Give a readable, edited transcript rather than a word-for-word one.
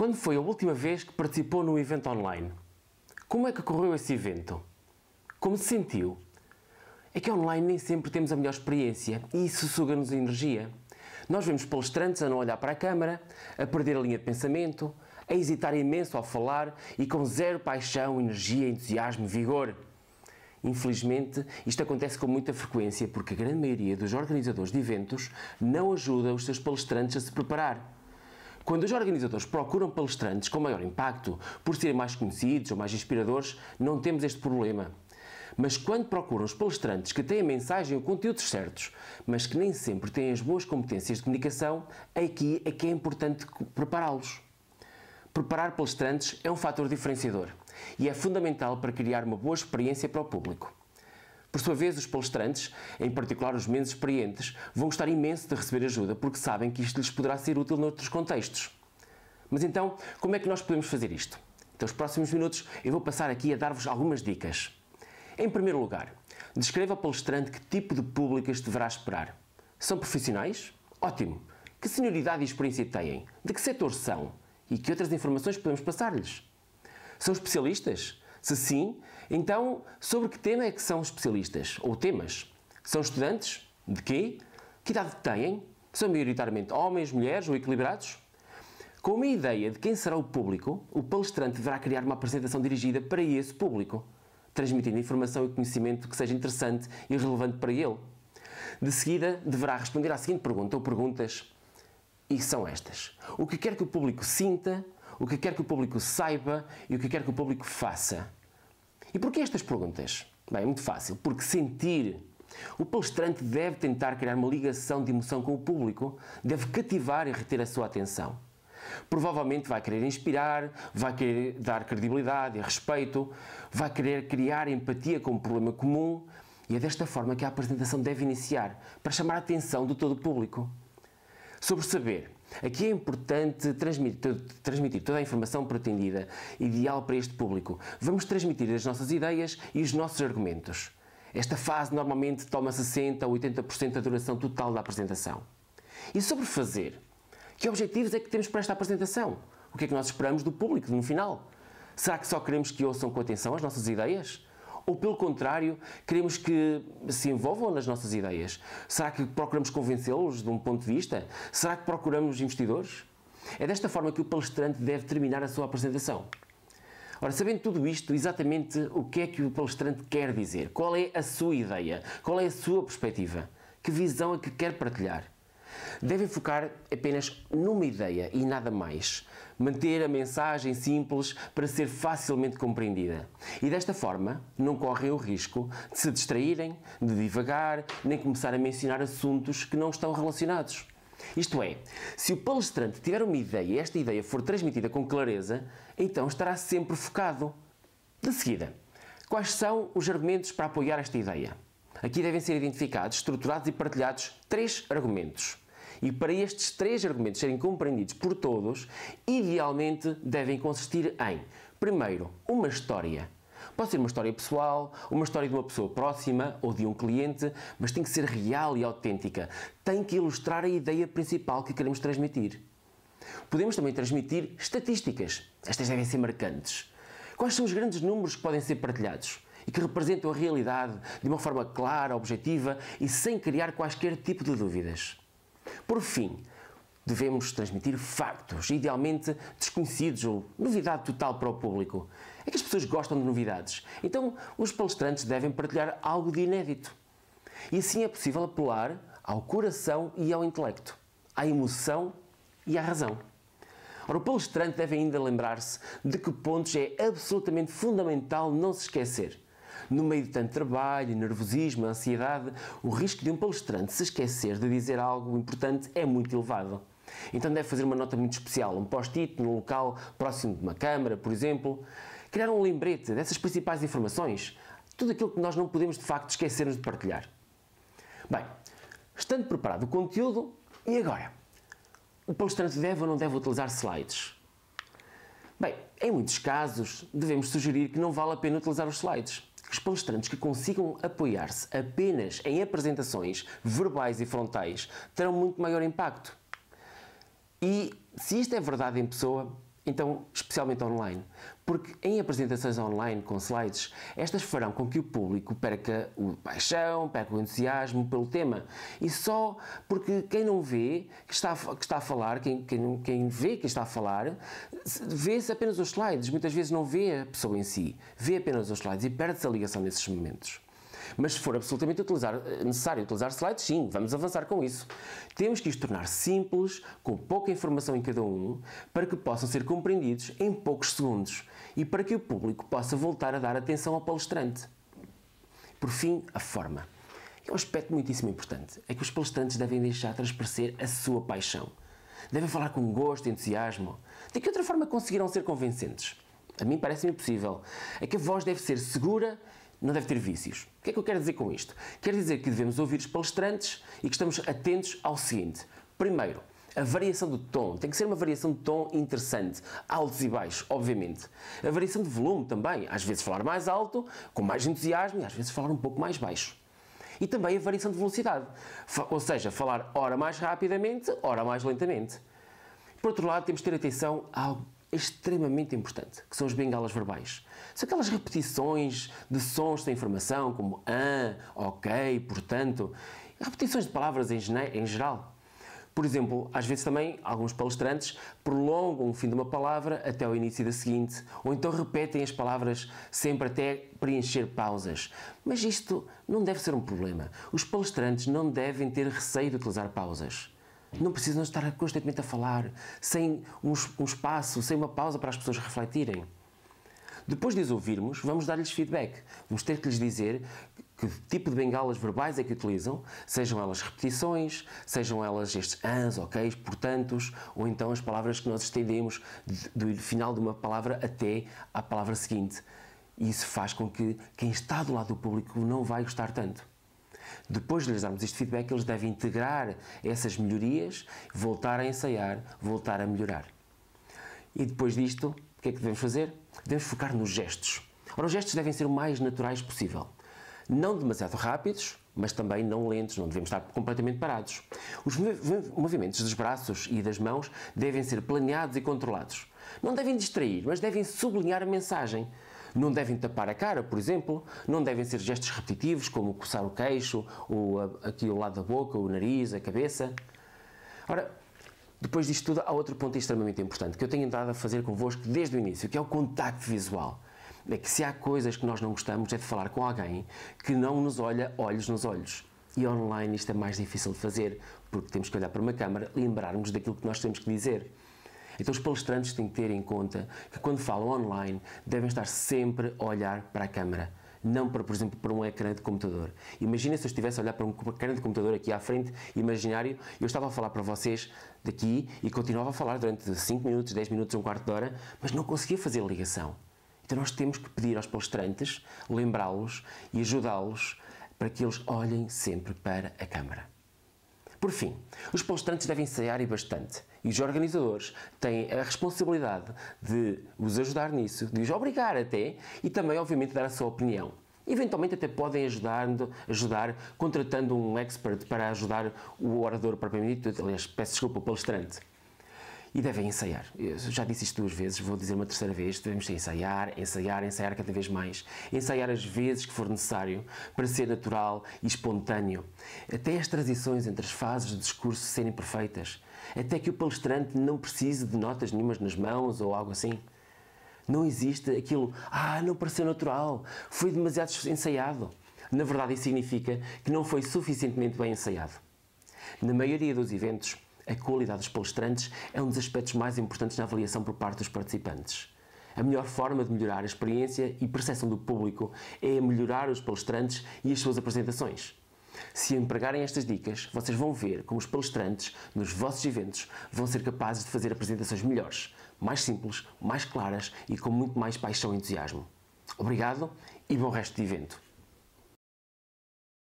Quando foi a última vez que participou num evento online? Como é que correu esse evento? Como se sentiu? É que online nem sempre temos a melhor experiência e isso suga-nos a energia. Nós vemos palestrantes a não olhar para a câmara, a perder a linha de pensamento, a hesitar imenso ao falar e com zero paixão, energia, entusiasmo e vigor. Infelizmente, isto acontece com muita frequência porque a grande maioria dos organizadores de eventos não ajuda os seus palestrantes a se preparar. Quando os organizadores procuram palestrantes com maior impacto, por serem mais conhecidos ou mais inspiradores, não temos este problema. Mas quando procuram os palestrantes que têm a mensagem ou conteúdos certos, mas que nem sempre têm as boas competências de comunicação, aqui é que é importante prepará-los. Preparar palestrantes é um fator diferenciador e é fundamental para criar uma boa experiência para o público. Por sua vez, os palestrantes, em particular os menos experientes, vão gostar imenso de receber ajuda porque sabem que isto lhes poderá ser útil noutros contextos. Mas então, como é que nós podemos fazer isto? Então, nos próximos minutos eu vou passar aqui a dar-vos algumas dicas. Em primeiro lugar, descreva ao palestrante que tipo de público este deverá esperar. São profissionais? Ótimo! Que senioridade e experiência têm? De que setor são? E que outras informações podemos passar-lhes? São especialistas? Se sim, então sobre que tema é que são especialistas? Ou temas? São estudantes? De quê? Que idade têm? São maioritariamente homens, mulheres ou equilibrados? Com uma ideia de quem será o público, o palestrante deverá criar uma apresentação dirigida para esse público, transmitindo informação e conhecimento que seja interessante e relevante para ele. De seguida, deverá responder à seguinte pergunta ou perguntas, e são estas. O que quer que o público sinta, o que quer que o público saiba e o que quer que o público faça. E porquê estas perguntas? Bem, é muito fácil. Porque sentir. O palestrante deve tentar criar uma ligação de emoção com o público, deve cativar e reter a sua atenção. Provavelmente vai querer inspirar, vai querer dar credibilidade e respeito, vai querer criar empatia com um problema comum e é desta forma que a apresentação deve iniciar, para chamar a atenção de todo o público. Sobre saber, aqui é importante transmitir toda a informação pretendida, ideal para este público. Vamos transmitir as nossas ideias e os nossos argumentos. Esta fase normalmente toma 60% a 80% da duração total da apresentação. E sobre fazer, que objetivos é que temos para esta apresentação? O que é que nós esperamos do público no final? Será que só queremos que ouçam com atenção as nossas ideias? Ou, pelo contrário, queremos que se envolvam nas nossas ideias? Será que procuramos convencê-los de um ponto de vista? Será que procuramos investidores? É desta forma que o palestrante deve terminar a sua apresentação. Ora, sabendo tudo isto, exatamente o que é que o palestrante quer dizer? Qual é a sua ideia? Qual é a sua perspectiva? Que visão é que quer partilhar? Devem focar apenas numa ideia e nada mais. Manter a mensagem simples para ser facilmente compreendida. E desta forma, não correm o risco de se distraírem, de divagar, nem começar a mencionar assuntos que não estão relacionados. Isto é, se o palestrante tiver uma ideia e esta ideia for transmitida com clareza, então estará sempre focado. De seguida, quais são os argumentos para apoiar esta ideia? Aqui devem ser identificados, estruturados e partilhados 3 argumentos. E para estes 3 argumentos serem compreendidos por todos, idealmente devem consistir em, primeiro, uma história. Pode ser uma história pessoal, uma história de uma pessoa próxima ou de um cliente, mas tem que ser real e autêntica. Tem que ilustrar a ideia principal que queremos transmitir. Podemos também transmitir estatísticas. Estas devem ser marcantes. Quais são os grandes números que podem ser partilhados e que representam a realidade de uma forma clara, objetiva e sem criar quaisquer tipo de dúvidas? Por fim, devemos transmitir factos, idealmente desconhecidos ou novidade total para o público. É que as pessoas gostam de novidades, então os palestrantes devem partilhar algo de inédito. E assim é possível apelar ao coração e ao intelecto, à emoção e à razão. Ora, o palestrante deve ainda lembrar-se de que pontos é absolutamente fundamental não se esquecer. No meio de tanto trabalho, nervosismo, ansiedade, o risco de um palestrante se esquecer de dizer algo importante é muito elevado. Então deve fazer uma nota muito especial, um post-it num local próximo de uma câmara, por exemplo. Criar um lembrete dessas principais informações, tudo aquilo que nós não podemos de facto esquecer-nos de partilhar. Bem, estando preparado o conteúdo, e agora? O palestrante deve ou não deve utilizar slides? Bem, em muitos casos, devemos sugerir que não vale a pena utilizar os slides. Os palestrantes que consigam apoiar-se apenas em apresentações verbais e frontais terão muito maior impacto. E se isto é verdade em pessoa, Então, especialmente online, porque em apresentações online com slides, estas farão com que o público perca o paixão, perca o entusiasmo pelo tema. E só porque quem não vê que está a falar, quem vê que está a falar, vê-se apenas os slides, muitas vezes não vê a pessoa em si, vê apenas os slides e perde-se a ligação nesses momentos. Mas se for absolutamente necessário utilizar slides, sim, vamos avançar com isso. Temos que os tornar simples, com pouca informação em cada um, para que possam ser compreendidos em poucos segundos e para que o público possa voltar a dar atenção ao palestrante. Por fim, a forma. É um aspecto muitíssimo importante. É que os palestrantes devem deixar transparecer a sua paixão. Devem falar com gosto e entusiasmo. De que outra forma conseguirão ser convincentes? A mim parece-me impossível. É que a voz deve ser segura, não deve ter vícios. O que é que eu quero dizer com isto? Quero dizer que devemos ouvir os palestrantes e que estamos atentos ao seguinte. Primeiro, a variação do tom. Tem que ser uma variação de tom interessante, altos e baixos, obviamente. A variação de volume também. Às vezes falar mais alto, com mais entusiasmo, e às vezes falar um pouco mais baixo. E também a variação de velocidade. Ou seja, falar ora mais rapidamente, ora mais lentamente. Por outro lado, temos de ter atenção a algo extremamente importante, que são as bengalas verbais. São aquelas repetições de sons sem informação, como ok, portanto, repetições de palavras em geral. Por exemplo, às vezes também alguns palestrantes prolongam o fim de uma palavra até ao início da seguinte, ou então repetem as palavras sempre até preencher pausas. Mas isto não deve ser um problema. Os palestrantes não devem ter receio de utilizar pausas. Não precisam estar constantemente a falar, sem um espaço, sem uma pausa para as pessoas refletirem. Depois de os ouvirmos, vamos dar-lhes feedback. Vamos ter que lhes dizer que tipo de bengalas verbais é que utilizam, sejam elas repetições, sejam elas estes ok's, portantos, ou então as palavras que nós estendemos do final de uma palavra até à palavra seguinte. E isso faz com que quem está do lado do público não vai gostar tanto. Depois de lhes darmos este feedback, eles devem integrar essas melhorias, voltar a ensaiar, voltar a melhorar. E depois disto, o que é que devemos fazer? Devemos focar nos gestos. Ora, os gestos devem ser o mais naturais possível. Não demasiado rápidos, mas também não lentos, não devemos estar completamente parados. Os movimentos dos braços e das mãos devem ser planeados e controlados. Não devem distrair, mas devem sublinhar a mensagem. Não devem tapar a cara, por exemplo, não devem ser gestos repetitivos, como coçar o queixo, ou aqui ao lado da boca, o nariz, a cabeça. Ora, depois disto tudo, há outro ponto extremamente importante, que eu tenho andado a fazer convosco desde o início, que é o contacto visual. É que se há coisas que nós não gostamos, é de falar com alguém que não nos olha olhos nos olhos. E online isto é mais difícil de fazer, porque temos que olhar para uma câmara e lembrarmos daquilo que nós temos que dizer. Então os palestrantes têm que ter em conta que quando falam online devem estar sempre a olhar para a câmara, não para, por exemplo, para um ecrã de computador. Imagina se eu estivesse a olhar para um ecrã de computador aqui à frente, imaginário, eu estava a falar para vocês daqui e continuava a falar durante 5 minutos, 10 minutos, um quarto de hora, mas não conseguia fazer a ligação. Então nós temos que pedir aos palestrantes, lembrá-los e ajudá-los para que eles olhem sempre para a câmara. Por fim, os palestrantes devem ensaiar e bastante, e os organizadores têm a responsabilidade de os ajudar nisso, de os obrigar até, e também, obviamente, dar a sua opinião. Eventualmente até podem ajudar contratando um expert para ajudar o orador propriamente dito, aliás, peço desculpa, o palestrante. E devem ensaiar. Eu já disse isto 2 vezes, vou dizer uma 3ª vez. Devemos ensaiar cada vez mais. Ensaiar as vezes que for necessário para ser natural e espontâneo. Até as transições entre as fases do discurso serem perfeitas. Até que o palestrante não precise de notas nenhumas nas mãos ou algo assim. Não existe aquilo, não pareceu natural, foi demasiado ensaiado. Na verdade, isso significa que não foi suficientemente bem ensaiado. Na maioria dos eventos, a qualidade dos palestrantes é um dos aspectos mais importantes na avaliação por parte dos participantes. A melhor forma de melhorar a experiência e percepção do público é melhorar os palestrantes e as suas apresentações. Se empregarem estas dicas, vocês vão ver como os palestrantes, nos vossos eventos, vão ser capazes de fazer apresentações melhores, mais simples, mais claras e com muito mais paixão e entusiasmo. Obrigado e bom resto de evento!